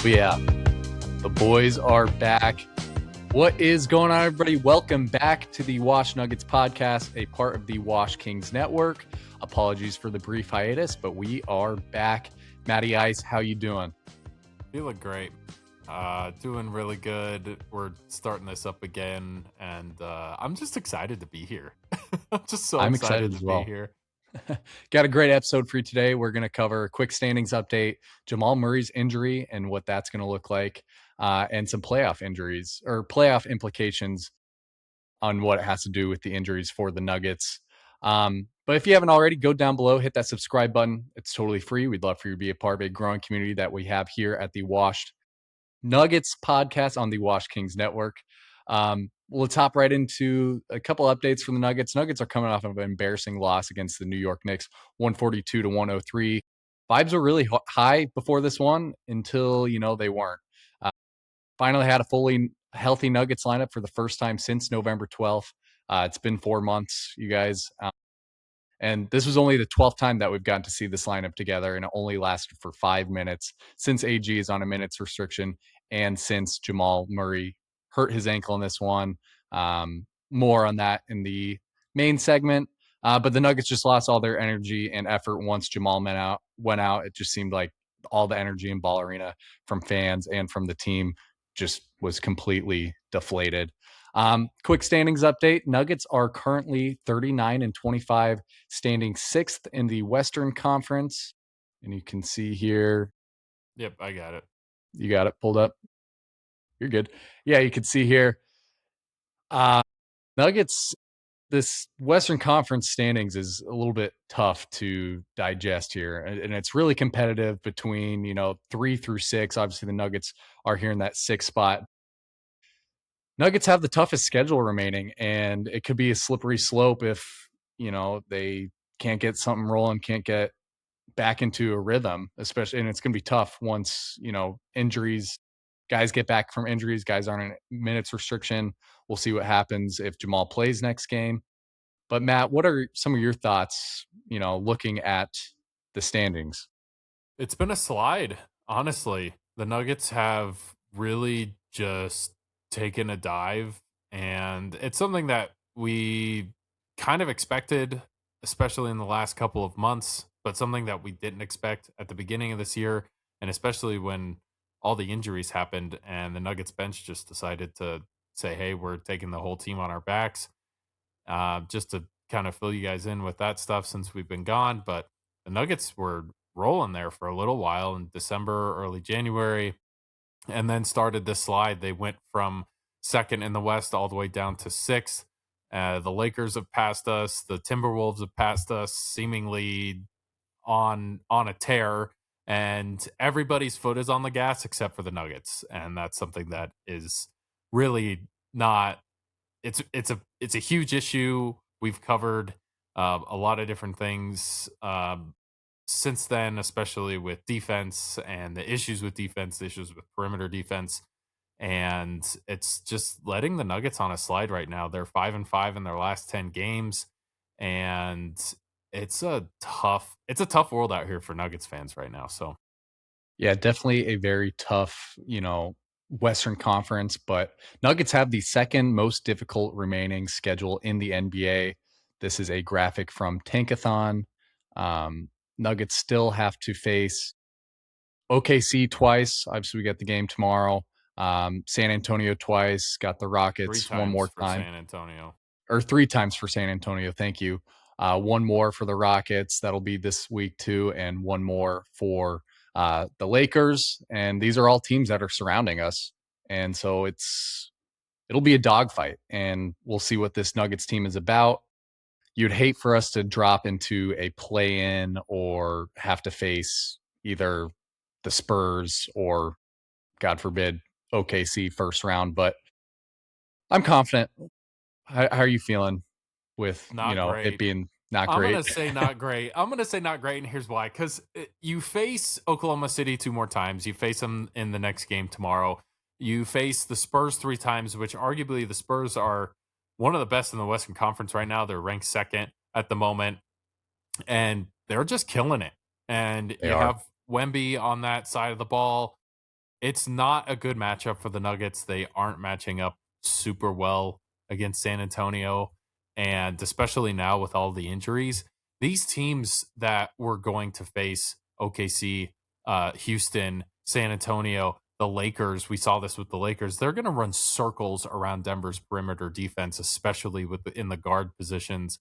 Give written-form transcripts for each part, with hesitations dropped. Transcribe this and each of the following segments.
But yeah, the boys are back. What is going on, everybody? Welcome back to the Wash Nuggets podcast, a part of the Wash Kings Network. Apologies for the brief hiatus, but we are back. Matty Ice, how you doing? Feeling great. Doing really good. We're starting this up again, and I'm just excited to be here. I'm just so excited as to well. be here. Got a great episode for you today. We're going to cover a quick standings update, Jamal Murray's injury and what that's going to look like, and some playoff injuries or playoff implications on what it has to do with the injuries for the Nuggets. But if you haven't already, go down below, hit that subscribe button. It's totally free. We'd love for you to be a part of a growing community that we have here at the Washed Nuggets podcast on the Wash Kings Network. Let's hop right into a couple updates from the Nuggets. Nuggets are coming off of an embarrassing loss against the New York Knicks, 142-103. Vibes were really high before this one until, they weren't. Finally had a fully healthy Nuggets lineup for the first time since November 12th. It's been 4 months, you guys. And this was only the 12th time that we've gotten to see this lineup together, and it only lasted for 5 minutes since AG is on a minutes restriction and since Jamal Murray hurt his ankle in this one. More on that in the main segment. But the Nuggets just lost all their energy and effort once Jamal went out. It just seemed like all the energy in Ball Arena from fans and from the team just was completely deflated. Quick standings update. Nuggets are currently 39-25, standing 6th in the Western Conference. And you can see here. Yep, I got it. You got it pulled up? You're good. Yeah, you can see here. Nuggets, this Western Conference standings is a little bit tough to digest here. And it's really competitive between, 3 through 6. Obviously, the Nuggets are here in that 6th spot. Nuggets have the toughest schedule remaining, and it could be a slippery slope if, they can't get something rolling, can't get back into a rhythm, especially, and it's going to be tough once, injuries, guys get back from injuries, guys aren't in minutes restriction. We'll see what happens if Jamal plays next game. But Matt, what are some of your thoughts, looking at the standings? It's been a slide, honestly. The Nuggets have really just taken a dive, and it's something that we kind of expected, especially in the last couple of months, but something that we didn't expect at the beginning of this year, and especially when all the injuries happened and the Nuggets bench just decided to say, hey, we're taking the whole team on our backs, just to kind of fill you guys in with that stuff since we've been gone. But the Nuggets were rolling there for a little while in December, early January, and then started this slide. They went from second in the West all the way down to sixth. The Lakers have passed us. The Timberwolves have passed us, seemingly on a tear. And everybody's foot is on the gas except for the Nuggets, and that's something that is really not. It's a huge issue. We've covered a lot of different things since then, especially with defense and the issues with defense, the issues with perimeter defense, and it's just letting the Nuggets on a slide right now. They're 5-5 in their last 10 games, and it's a tough world out here for Nuggets fans right now. So Yeah, definitely a very tough, Western Conference, but Nuggets have the second most difficult remaining schedule in the NBA. This is a graphic from Tankathon. Nuggets still have to face OKC twice. Obviously, we get the game tomorrow. San Antonio twice. Got the Rockets one more for time. San Antonio. Or 3 times for San Antonio. Thank you. One more for the Rockets. That'll be this week too, and one more for the Lakers. And these are all teams that are surrounding us. And so it'll be a dogfight, and we'll see what this Nuggets team is about. You'd hate for us to drop into a play-in or have to face either the Spurs or, God forbid, OKC first round. But I'm confident. How are you feeling with, Not it great. being not I'm great? gonna say not great. I'm gonna say not great, and here's why: because you face Oklahoma City 2 more times. You face them in the next game tomorrow. You face the Spurs 3 times, which arguably the Spurs are one of the best in the Western Conference right now. They're ranked second at the moment, and they're just killing it. And They you are. have Wemby on that side of the ball. It's not a good matchup for the Nuggets. They aren't matching up super well against San Antonio. And especially now with all the injuries, these teams that we're going to face, OKC, Houston, San Antonio, the Lakers, we saw this with the Lakers. They're going to run circles around Denver's perimeter defense, especially in the guard positions.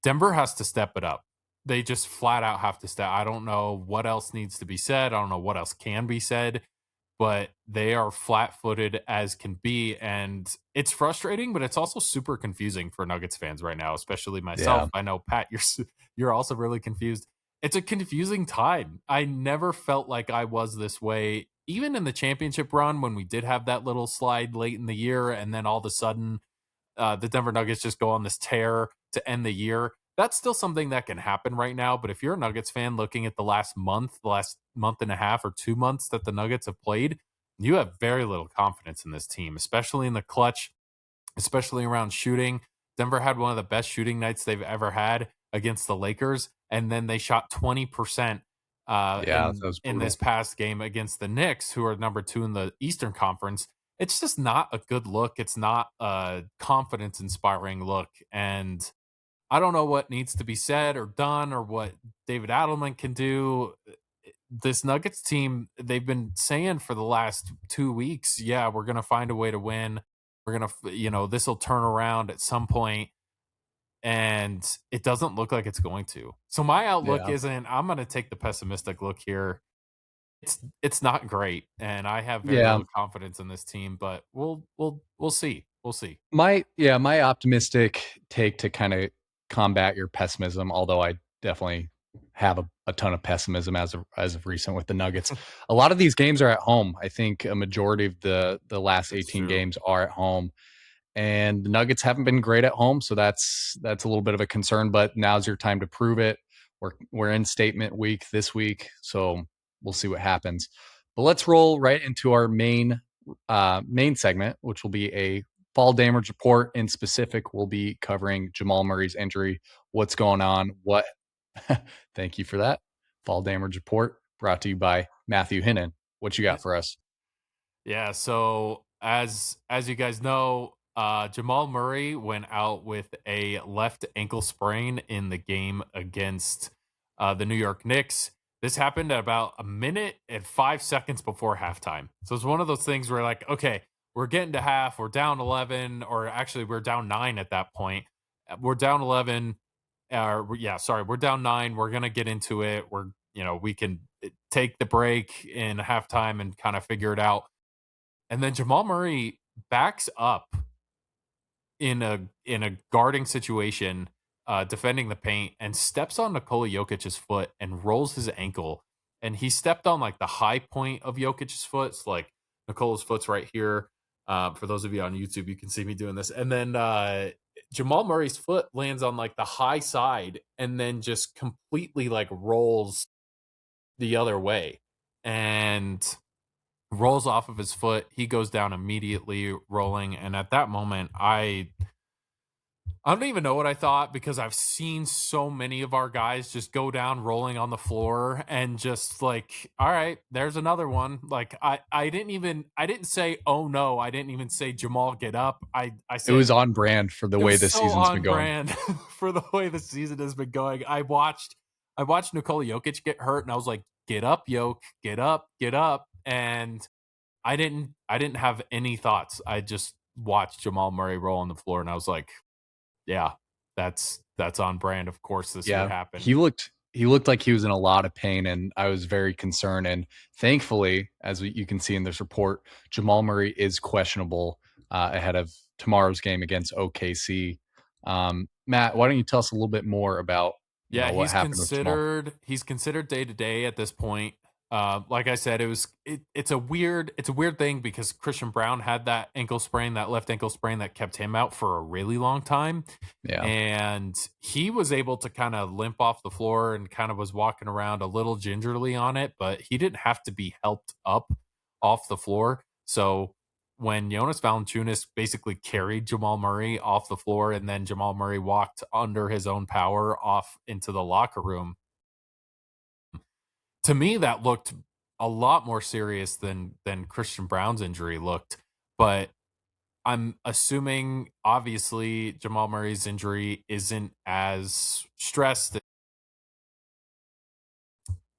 Denver has to step it up. They just flat out have to step. I don't know what else needs to be said. I don't know what else can be said, but they are flat-footed as can be, and it's frustrating, but it's also super confusing for Nuggets fans right now, especially myself. Yeah. I know Pat, you're also really confused. It's a confusing time. I never felt like I was this way, even in the championship run when we did have that little slide late in the year, and then all of a sudden the Denver Nuggets just go on this tear to end the year. That's still something that can happen right now. But if you're a Nuggets fan looking at the last month and a half or 2 months that the Nuggets have played, you have very little confidence in this team, especially in the clutch, especially around shooting. Denver had one of the best shooting nights they've ever had against the Lakers, and then they shot 20% Yeah, that was in this brutal. past game against the Knicks, who are number 2 in the Eastern Conference. It's just not a good look. It's not a confidence inspiring look, and I don't know what needs to be said or done or what David Adelman can do. This Nuggets team, they've been saying for the last 2 weeks, yeah, we're going to find a way to win. We're going to, this will turn around at some point, and it doesn't look like it's going to. So my outlook Yeah. isn't, I'm going to take the pessimistic look here. It's not great, and I have very Yeah. little confidence in this team, but we'll see. We'll see. My optimistic take to kinda combat your pessimism, although I definitely have a ton of pessimism as of recent with the Nuggets. A lot of these games are at home. I think a majority of the last It's 18 true. games are at home, and the Nuggets haven't been great at home, so that's a little bit of a concern, but now's your time to prove it. We're in statement week this week, so we'll see what happens. But let's roll right into our main segment, which will be a fall damage report. In specific, we'll be covering Jamal Murray's injury, what's going on, what thank you for that. Fall damage report brought to you by Matthew Hinnon. What you got for us? Yeah, so as you guys know, Jamal Murray went out with a left ankle sprain in the game against the New York Knicks. This happened at about a minute and 5 seconds before halftime. So it's one of those things where like, okay, we're getting to half, we're down 11, or actually we're down 9 at that point. We're down 11, yeah, sorry, we're down 9. We're gonna get into it. We can take the break in halftime and kind of figure it out, and then Jamal Murray backs up in a guarding situation, defending the paint, and steps on Nikola Jokic's foot and rolls his ankle. And he stepped on like the high point of Jokic's foot. So like Nikola's foot's right here. For those of you on YouTube, you can see me doing this. And then Jamal Murray's foot lands on like the high side and then just completely like rolls the other way. And rolls off of his foot. He goes down immediately, rolling. And at that moment, I don't even know what I thought because I've seen so many of our guys just go down rolling on the floor and just like, all right, there's another one. Like I didn't say, oh no, I didn't even say Jamal get up. I It was said on brand for the it way was this so season's been on going. brand for the way the season has been going. I watched Nikola Jokic get hurt and I was like, get up, Joke, get up, get up. And I didn't have any thoughts. I just watched Jamal Murray roll on the floor and I was like, yeah, that's on brand. Of course this would Yeah, happen. he looked like he was in a lot of pain, and I was very concerned, and thankfully, as you can see in this report, Jamal Murray is questionable, ahead of tomorrow's game against OKC. Matt, why don't you tell us a little bit more about, Yeah, what happened with Jamal? he's considered day to day at this point. Like I said, it's a weird thing because Christian Brown had that ankle sprain, that left ankle sprain that kept him out for a really long time. Yeah. And he was able to kind of limp off the floor and kind of was walking around a little gingerly on it, but he didn't have to be helped up off the floor. So when Jonas Valanciunas basically carried Jamal Murray off the floor and then Jamal Murray walked under his own power off into the locker room, to me that looked a lot more serious than Christian Brown's injury looked, but I'm assuming obviously Jamal Murray's injury isn't as stressed.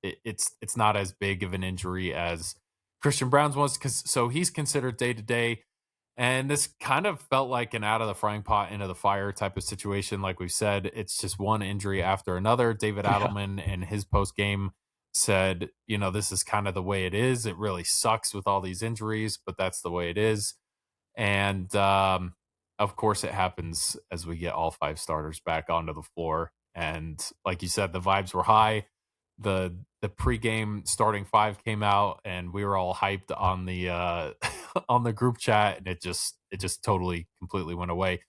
It's not as big of an injury as Christian Brown's was, because so he's considered day to day. And this kind of felt like an out of the frying pot into the fire type of situation. Like we said, it's just one injury after another. David Yeah. Adelman in his post game said, this is kind of the way it is. It really sucks with all these injuries, but that's the way it is. And of course, it happens as we get all five starters back onto the floor. And like you said, the vibes were high. The pregame starting five came out, and we were all hyped on the on the group chat, and it just totally completely went away.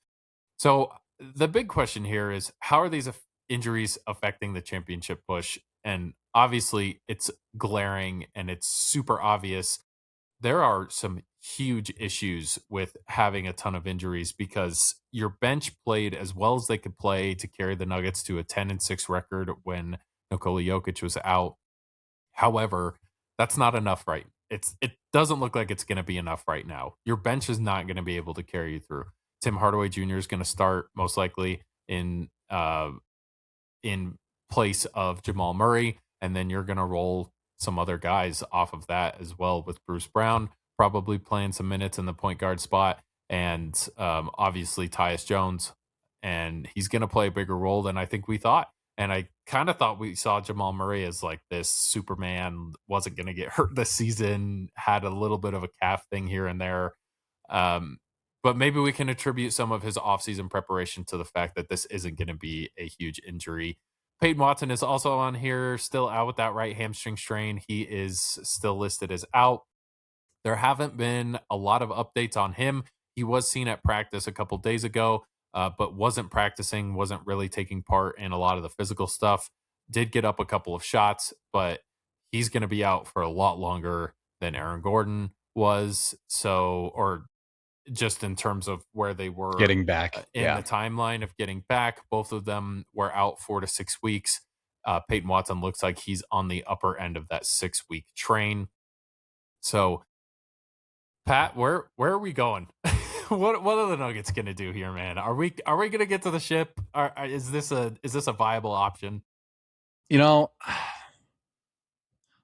So the big question here is, how are these injuries affecting the championship push? And obviously, it's glaring and it's super obvious. There are some huge issues with having a ton of injuries because your bench played as well as they could play to carry the Nuggets to a 10-6 record when Nikola Jokic was out. However, that's not enough, right? It doesn't look like it's going to be enough right now. Your bench is not going to be able to carry you through. Tim Hardaway Jr. is going to start most likely in place of Jamal Murray, and then you're going to roll some other guys off of that as well, with Bruce Brown probably playing some minutes in the point guard spot, and obviously Tyus Jones, and he's going to play a bigger role than I think we thought. And I kind of thought we saw Jamal Murray as like this Superman, wasn't going to get hurt this season, had a little bit of a calf thing here and there. Um, but maybe we can attribute some of his offseason preparation to the fact that this isn't going to be a huge injury. Peyton Watson is also on here, still out with that right hamstring strain. He is still listed as out. There haven't been a lot of updates on him. He was seen at practice a couple days ago, but wasn't practicing, wasn't really taking part in a lot of the physical stuff. Did get up a couple of shots, but he's going to be out for a lot longer than Aaron Gordon was. So, or just in terms of where they were Getting back. in the Yeah. timeline of getting back. Both of them were out 4 to 6 weeks. Peyton Watson looks like he's on the upper end of that 6 week train. So, Pat, where are we going? What are the Nuggets going to do here, man? Are we going to get to the ship? Is this a viable option? You know,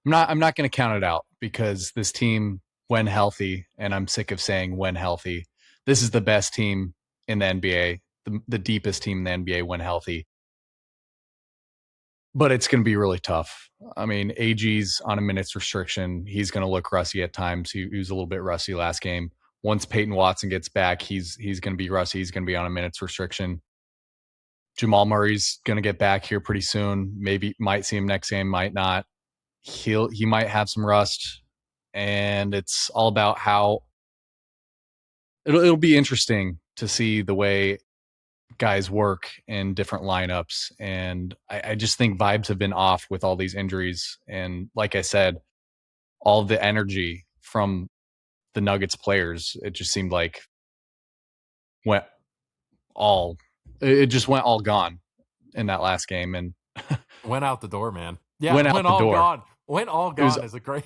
I'm not going to count it out because this team, when healthy, and I'm sick of saying when healthy, this is the best team in the NBA, the deepest team in the NBA when healthy. But it's going to be really tough. I mean, AG's on a minutes restriction. He's going to look rusty at times. He was a little bit rusty last game. Once Peyton Watson gets back, he's going to be rusty. He's going to be on a minutes restriction. Jamal Murray's going to get back here pretty soon. Maybe might see him next game, might not. He might have some rust, and it's all about how it'll be interesting to see the way guys work in different lineups. And I just think vibes have been off with all these injuries. And like I said, all the energy from the Nuggets players, it just seemed like went all it just went all gone in that last game and Went out the door, man. Yeah, went out went the all door. gone. Went all It was gone is a great.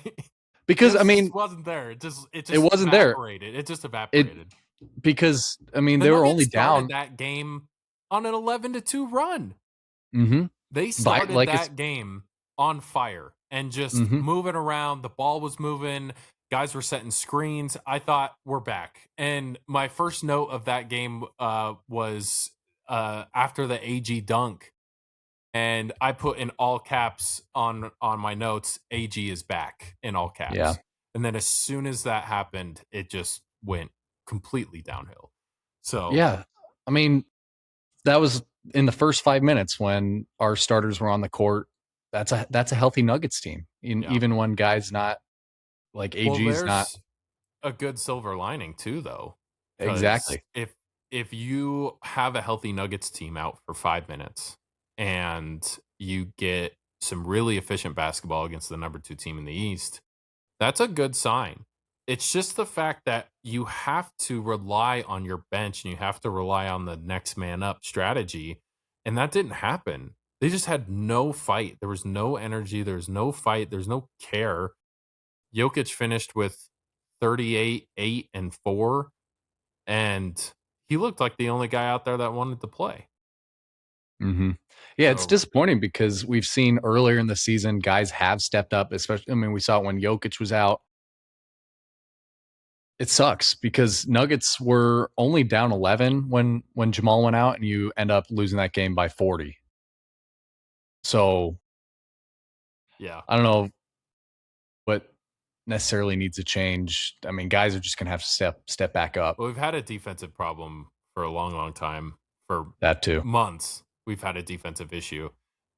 because I Just mean, wasn't there. It it just wasn't there. evaporated. It just It evaporated. because I mean The they were Nuggets only started down. that game on an 11-2 run. Mm-hmm. They By started like it's that game on fire and just mm-hmm. moving around. The ball was moving. Guys were setting screens. I thought, we're back. And my first note of that game was after the AG dunk. And I put in all caps on my notes, AG is back, in all Yeah. caps. And then as soon as that happened, it just went completely downhill. So Yeah. I mean, that was in the first 5 minutes when our starters were on the court. That's a healthy Nuggets team. yeah. Even when guys not like Well, AG's not there's a good silver lining too, though, because exactly. if you have a healthy Nuggets team out for 5 minutes and you get some really efficient basketball against the number 2 team in the East, that's a good sign. It's just the fact that you have to rely on your bench and you have to rely on the next man up strategy, and that didn't happen. They just had no fight. There was no energy. There was no fight. There's no care. Jokic finished with 38, 8, and 4, and he looked like the only guy out there that wanted to play. Mhm. Yeah, it's So, disappointing because we've seen earlier in the season guys have stepped up, especially I mean, we saw it when Jokic was out. It sucks because Nuggets were only down 11 when Jamal went out, and you end up losing that game by 40. So, yeah. I don't know what necessarily needs to change. I mean, guys are just gonna have to step back up. Well, we've had a defensive problem for a long, long time. For That too. months, we've had a defensive issue.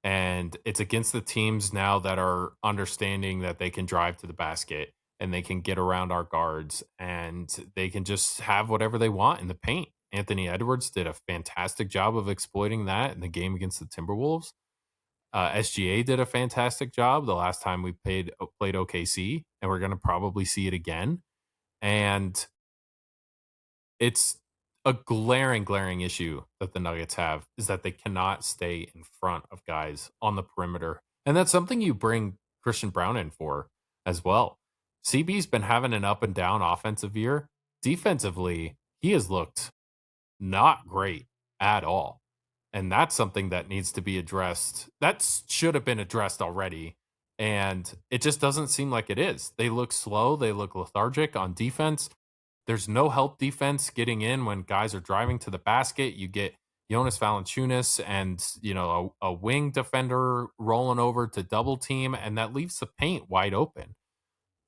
And it's against the teams now that are understanding that they can drive to the basket and they can get around our guards and they can just have whatever they want in the paint. Anthony Edwards did a fantastic job of exploiting that in the game against the Timberwolves. SGA did a fantastic job the last time we played OKC, and we're going to probably see it again. And it's a glaring issue that the Nuggets have is that they cannot stay in front of guys on the perimeter. And that's something you bring Christian Brown in for as well. CB's been having an up and down offensive year. Defensively, he has looked not great at all. And that's something that needs to be addressed. Should have been addressed already. And it just doesn't seem like it is. They look slow. They look lethargic on defense. There's no help defense getting in when guys are driving to the basket. You get Jonas Valanciunas and a wing defender rolling over to double team, and that leaves the paint wide open.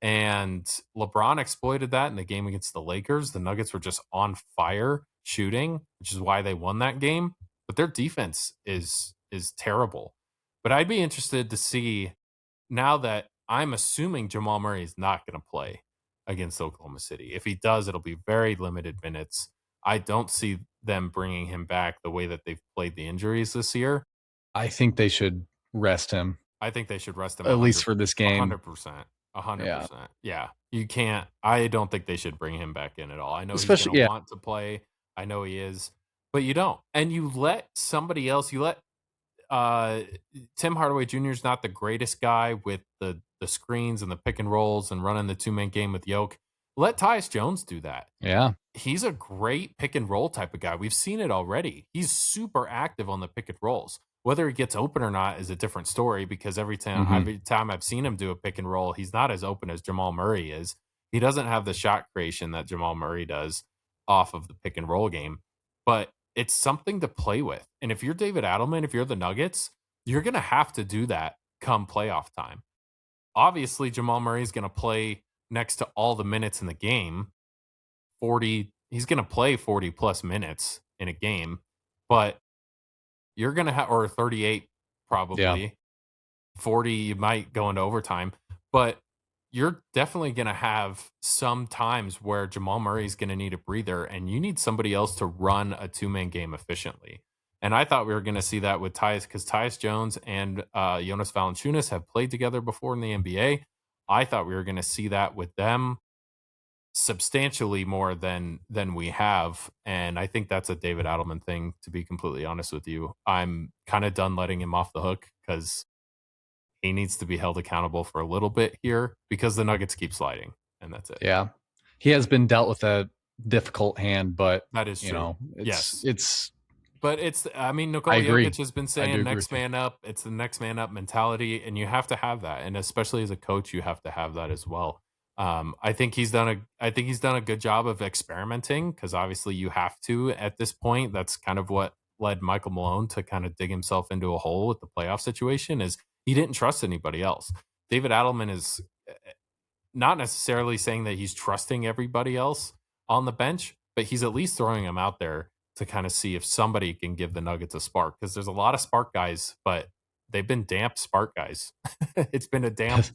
And LeBron exploited that in the game against the Lakers. The Nuggets were just on fire shooting, which is why they won that game. But their defense is terrible. But I'd be interested to see, now that I'm assuming Jamal Murray is not going to play against Oklahoma City. If he does, it'll be very limited minutes. I don't see them bringing him back the way that they've played the injuries this year. I think they should rest him, I think they should rest him at least for this game. 100%. A hundred Yeah. percent. Yeah. You can't. I don't think they should bring him back in at all. I know he's going to Especially yeah, want to play. I know he is, but you don't. And you let somebody else. You let uh Tim Hardaway Jr. is not the greatest guy with the screens and the pick and rolls and running the two-man game with Yoke. Let Tyus Jones do that. yeah. He's a great pick and roll type of guy. We've seen it already. He's super active on the pick and rolls. Whether he gets open or not is a different story, because Mhm. every time I've seen him do a pick and roll, he's not as open as Jamal Murray is. He doesn't have the shot creation that Jamal Murray does off of the pick and roll game, but it's something to play with. And if you're David Adelman, if you're the Nuggets, you're going to have to do that come playoff time. Obviously, Jamal Murray is going to play next to all the minutes in the game. 40 He's going to play 40 plus minutes in a game, but you're going to have, or 38 Yeah. probably. 40 you might go into overtime, but you're definitely going to have some times where Jamal Murray is going to need a breather and you need somebody else to run a two-man game efficiently. And I thought we were going to see that with Tyus, because Tyus Jones and Jonas Valanciunas have played together before in the NBA. I thought we were going to see that with them substantially more than we have, and I think that's a David Adelman thing, to be completely honest with you. I'm kind of done letting him off the hook because he needs to be held accountable for a little bit here, because the Nuggets keep sliding, and that's it. Yeah. He has been dealt with a difficult hand, but, That is true. it's Yes. it's But I mean, I Nikola agree. Jokic has been I do saying agree next with you. man up. It's the next man up mentality, and you have to have that. And especially as a coach, you have to have that as well. I think he's done a good job of experimenting, because obviously you have to at this point. That's kind of what led Michael Malone to kind of dig himself into a hole with the playoff situation, is he didn't trust anybody else. David Adelman is not necessarily saying that he's trusting everybody else on the bench, but he's at least throwing them out there to kind of see if somebody can give the Nuggets a spark, because there's a lot of spark guys, but they've been damp spark guys. it's been a damp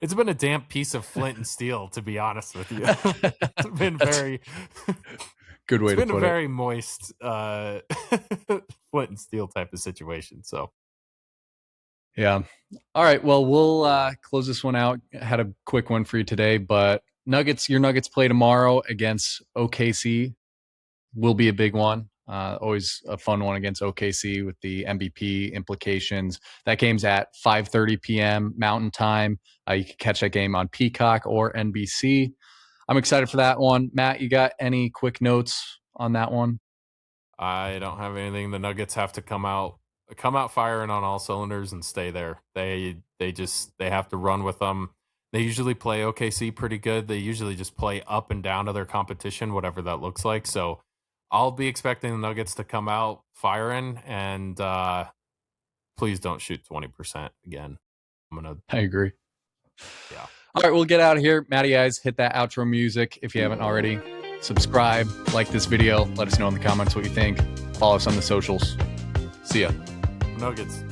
it's been a damp piece of flint and steel, to be honest with you. it's been That's very good it's way to been a put it. very moist flint and steel type of situation. So Yeah. All right. Well, we'll close this one out. Had a quick one for you today, but your Nuggets play tomorrow against OKC. Will be a big one. Always a fun one against OKC with the MVP implications. That game's at 5:30 p.m. Mountain Time. You can catch that game on Peacock or NBC. I'm excited for that one. Matt, you got any quick notes on that one? I don't have anything. The Nuggets have to come out firing on all cylinders and stay there. They have to run with them. They usually play OKC pretty good. They usually just play up and down to their competition, whatever that looks like. So I'll be expecting the Nuggets to come out firing, and please don't shoot 20% again. I'm gonna I agree. yeah. All right, we'll get out of here. Matty Ice, hit that outro music if you haven't already. Subscribe, like this video. Let us know in the comments what you think. Follow us on the socials. See ya. Nuggets.